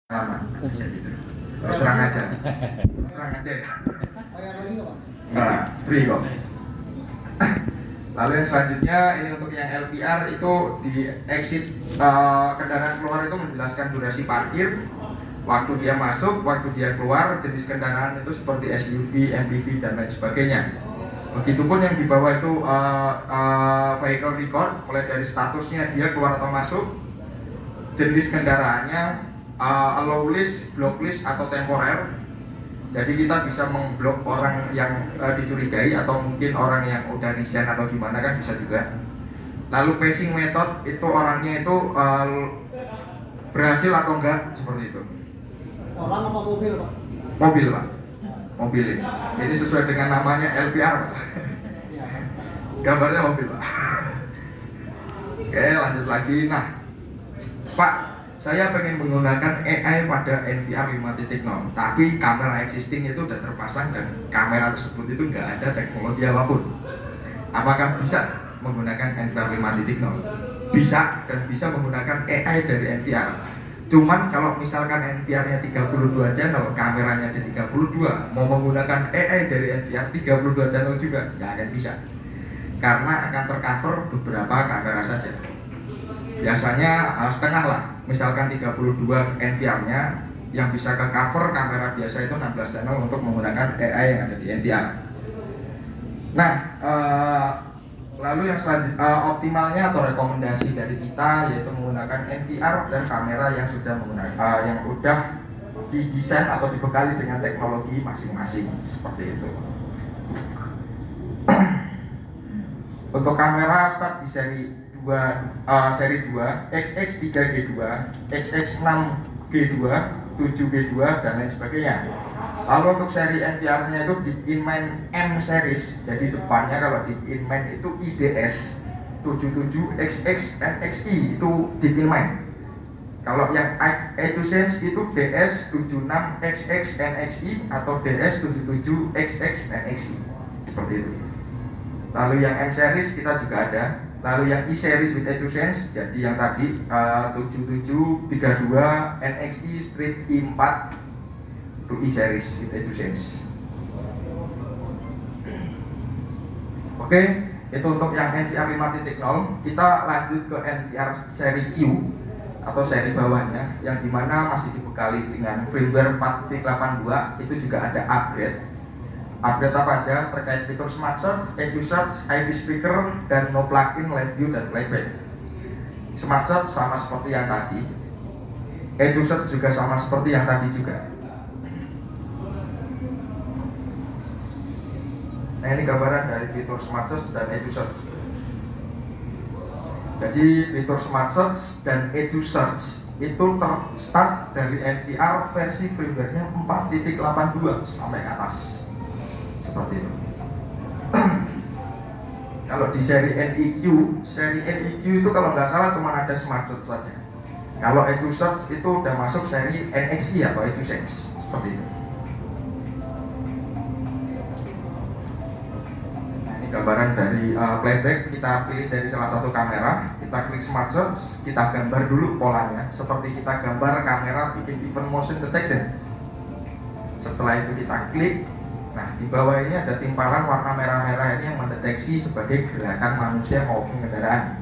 Lama gitu. Terus terang aja ya. Enggak, free kok. Lalu yang selanjutnya ini untuk yang LPR itu di exit kendaraan keluar itu menjelaskan durasi parkir, waktu dia masuk, waktu dia keluar, jenis kendaraan itu seperti SUV, MPV dan lain sebagainya. Begitupun yang di bawah itu vehicle record, mulai dari statusnya dia keluar atau masuk, jenis kendaraannya, allow list, block list atau temporer. Jadi kita bisa memblok orang yang dicurigai atau mungkin orang yang udah resign atau gimana kan bisa juga. Lalu passing method itu orangnya itu berhasil atau enggak seperti itu. Orang apa mobil, Pak? Mobil, Pak. Mobil ini. Ini sesuai dengan namanya LPR, Pak. Gambarnya mobil, Pak. Oke, lanjut lagi. Nah, Pak, saya pengen menggunakan AI pada NVR 5.0, tapi kamera existing itu udah terpasang dan kamera tersebut itu nggak ada teknologi apapun. Apakah bisa menggunakan NVR 5.0? Bisa, dan bisa menggunakan AI dari NVR. Cuman kalau misalkan NVR-nya 32 channel, kameranya di 32, mau menggunakan AI dari NVR 32 channel juga nggak akan bisa, karena akan tercover beberapa kamera saja. Biasanya setengah lah, misalkan 32 NVR-nya, yang bisa ke cover kamera biasa itu 16 channel untuk menggunakan AI yang ada di NVR. Nah, lalu yang optimalnya atau rekomendasi dari kita yaitu menggunakan NVR dan kamera yang sudah menggunakan yang udah didesain atau dibekali dengan teknologi masing-masing seperti itu. Untuk kamera start di seri 2, XX3G2, XX6G2, 7G2 dan lain sebagainya. Lalu untuk seri NVR-nya itu di Inman M series, jadi depannya kalau di Inman itu IDS 77XX NXI itu di Inman. Kalau yang A2Sense itu DS 76XX NXI atau DS 77XX NXI seperti itu. Lalu yang M series kita juga ada. Lalu yang E series with A2Sense, jadi yang tadi 7732 NXI Street I4 itu E series with A2Sense. Oke, itu untuk yang NVR 5.0. Kita lanjut ke NVR seri Q atau seri bawahnya, yang dimana masih dibekali dengan firmware 4.82. Itu juga ada upgrade. Update apa aja terkait fitur Smart Search, Edu Search, IP Speaker, dan No Plugin, Live View, dan Playback. Smart Search sama seperti yang tadi, Edu Search juga sama seperti yang tadi juga. Nah, ini gambaran dari fitur Smart Search dan Edu Search. Jadi fitur Smart Search dan Edu Search itu start dari NVR versi firmware-nya 4.82 sampai ke atas. Seperti itu. Kalau di seri NIQ itu kalau nggak salah cuma ada Smart Search saja. Kalau Edu Search itu udah masuk seri NXI atau EduSense seperti itu. Nah, ini gambaran dari playback. Kita pilih dari salah satu kamera, kita klik Smart Search, kita gambar dulu polanya seperti kita gambar kamera bikin event motion detection. Setelah itu kita klik. Nah, di bawah ini ada timpalan warna merah-merah ini yang mendeteksi sebagai gerakan manusia maupun kendaraan.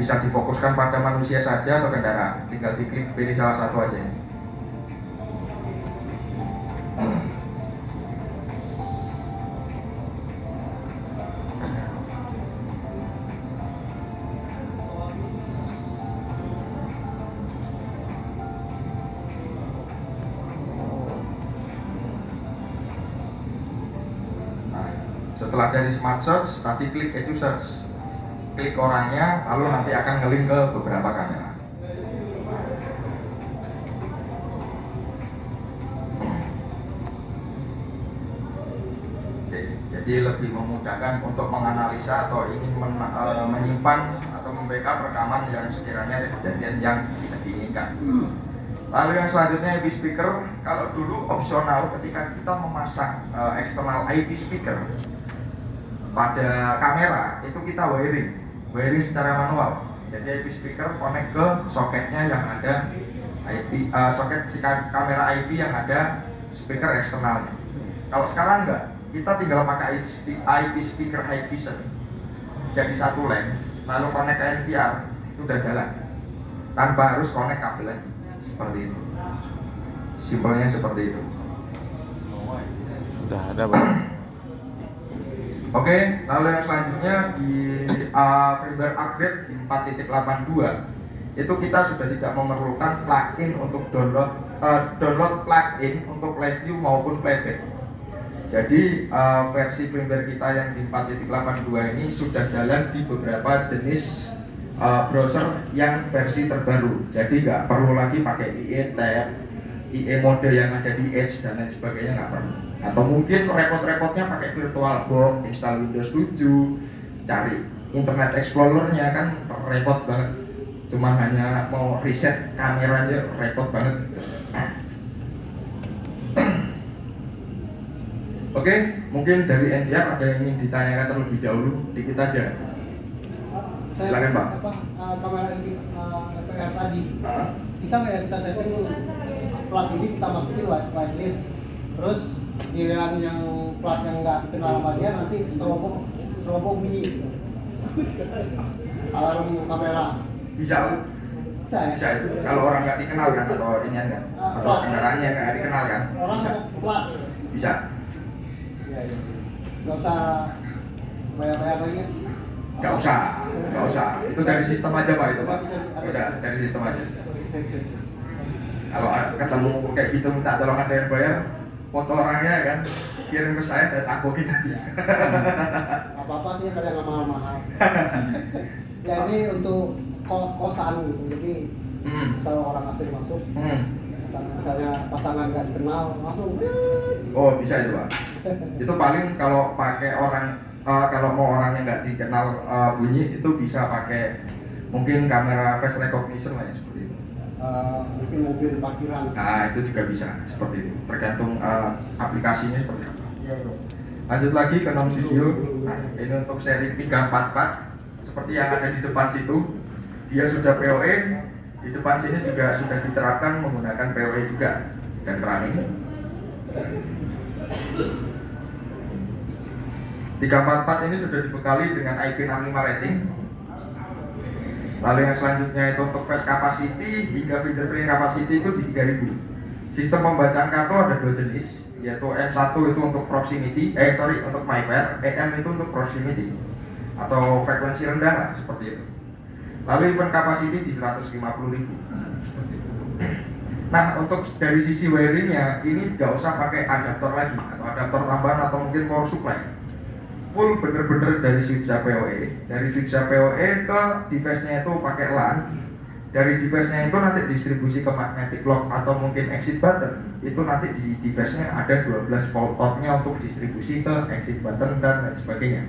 Bisa difokuskan pada manusia saja atau kendaraan. Tinggal diklik pilih salah satu aja. Setelah dari Smart Search, nanti klik Edu Search, klik orangnya, lalu nanti akan ngelink ke beberapa kamera. Oke, jadi lebih memudahkan untuk menganalisa atau ingin menyimpan atau membackup rekaman yang sekiranya kejadian yang tidak diinginkan. Lalu yang selanjutnya IP speaker. Kalau dulu opsional ketika kita memasang eksternal IP speaker pada kamera itu kita wiring secara manual. Jadi IP speaker connect ke soketnya yang ada soket si kamera IP yang ada speaker eksternalnya. Kalau sekarang enggak, kita tinggal pakai IP speaker high vision, jadi satu lane, lalu connect ke NVR, itu udah jalan, tanpa harus connect kabel lagi, seperti itu. Simpelnya seperti itu. Udah ada Pak. Oke, lalu yang selanjutnya di firmware upgrade di 4.82 itu kita sudah tidak memerlukan plugin untuk download plugin untuk live view maupun playback. Jadi versi firmware kita yang di 4.82 ini sudah jalan di beberapa jenis browser yang versi terbaru. Jadi nggak perlu lagi pakai IE tab, IE mode yang ada di Edge dan lain sebagainya, nggak perlu. Atau mungkin repot-repotnya pakai VirtualBox, install Windows 7, cari Internet Explorer-nya, kan repot banget. Cuma hanya mau reset kamera aja repot banget. Oke, mungkin dari NVR ada yang ingin ditanyakan terlebih dahulu, dikit aja. Silakan, Pak. Kamera ini FPR tadi, bisa nggak ya kita setting plat ini kita masukin whitelist, terus giliran yang plat yang nggak dikenal sama dia nanti serobong bunyi alarm kamera. Bisa, Bisa ya? bisa itu. Kalau orang nggak dikenal kan, atau ini kan, atau kendaraannya nggak dikenal kan, Orang bisa. plat. Bisa. Iya, iya. Nggak usah bayar-bayar lagi. Nggak usah. Itu dari sistem aja Pak itu Pak. Udah dari sistem aja. Kalau ketemu kayak gitu minta tolong ada yang bayar, foto orangnya kan, kirim ke saya, takokin nanti. Apa-apa sih saya nggak mahal-mahal. Ya ini untuk kosan gitu. Jadi kalau orang asing masuk, misalnya pasangan nggak dikenal langsung. Oh bisa itu Pak. Itu paling kalau pakai orang kalau mau orangnya nggak dikenal bunyi, itu bisa pakai mungkin kamera face recognition lah ya, seperti itu. Mungkin mobil parkiran. Nah itu juga bisa seperti itu, tergantung aplikasinya seperti apa. Iya, iya. Lanjut lagi ke non video. Nah ini untuk seri 344 seperti yang ada di depan situ, dia sudah PoE. Di depan sini juga sudah diterapkan menggunakan PoE juga dan running. 344 ini sudah dibekali dengan IP65 rating. Lalu yang selanjutnya itu untuk flash capacity hingga fingerprint capacity itu di 3000. Sistem pembacaan kartu ada dua jenis, yaitu M1 itu untuk proximity, untuk MyFair, EM itu untuk proximity atau frekuensi rendah lah, seperti itu. Lalu event capacity di 150.000. Nah untuk dari sisi wiringnya ini nggak usah pakai adaptor lagi atau adaptor tambahan atau mungkin power supply. Full bener-bener dari switch PoE. Dari switch PoE ke device-nya itu pakai LAN. Dari device-nya itu nanti distribusi ke magnetic lock atau mungkin exit button. Itu nanti di device-nya ada 12 volt out-nya untuk distribusi ke exit button dan lain sebagainya.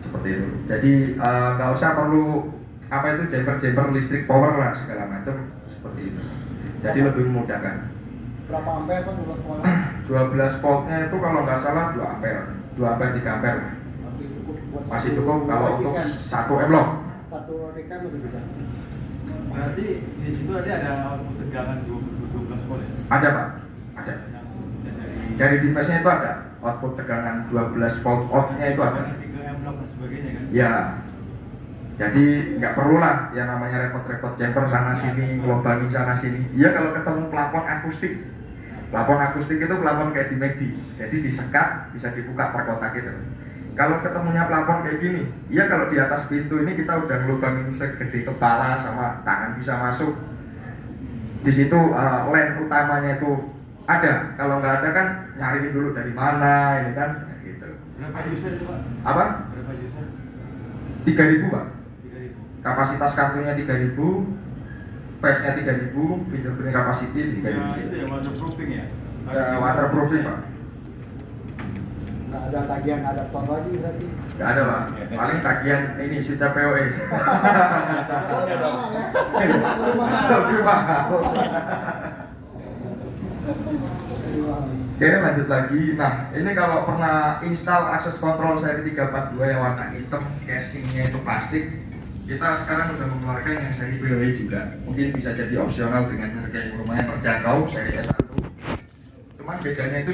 Seperti itu. Jadi nggak usah perlu jumper listrik power lah segala macam seperti itu. Jadi lebih memudahkan. Berapa ampere Pak buat power? 12 voltnya itu kalau nggak salah 2 ampere, 2 ampere 3 ampere. Masih cukup kalau untuk 1 M lock. 1 dekan masih bisa. Berarti di situ ada output tegangan 12 volt ya? Ada Pak, ada. Dari device-nya itu ada output tegangan 12 volt out-nya itu ada. Ke M-block dan sebagainya kan? Ya. Jadi nggak perlu lah yang namanya repot-repot jumper sana sini, ngelobangin sana sini. Iya kalau ketemu plafon akustik. Plafon akustik itu plafon kayak di McD. Jadi disekat, bisa dibuka per kotak gitu. Kalau ketemunya plafon kayak gini, iya kalau di atas pintu ini kita udah ngelubangin segede kepala sama tangan bisa masuk. Di situ lane utamanya itu ada. Kalau nggak ada kan nyariin dulu dari mana ini kan gitu. Berapa user itu Pak? Apa? Berapa user? 3.000 Pak. 3.000. Kapasitas kartunya 3.000, flash-nya 3.000, fingerprint capacity 3.000. Ya itu ya waterproofing ya? Waterproofing Pak. Nggak ada tagihan adaptor lagi berarti. Nggak ada Pak, paling tagihan ini switch PoE. Lebih mahal. Oke lanjut lagi. Nah ini kalau pernah install access control seri 342 yang warna hitam, casingnya itu plastik, kita sekarang sudah mengeluarkan yang seri POE juga, mungkin bisa jadi opsional dengan harga yang lumayan terjangkau seri S1. Cuman bedanya itu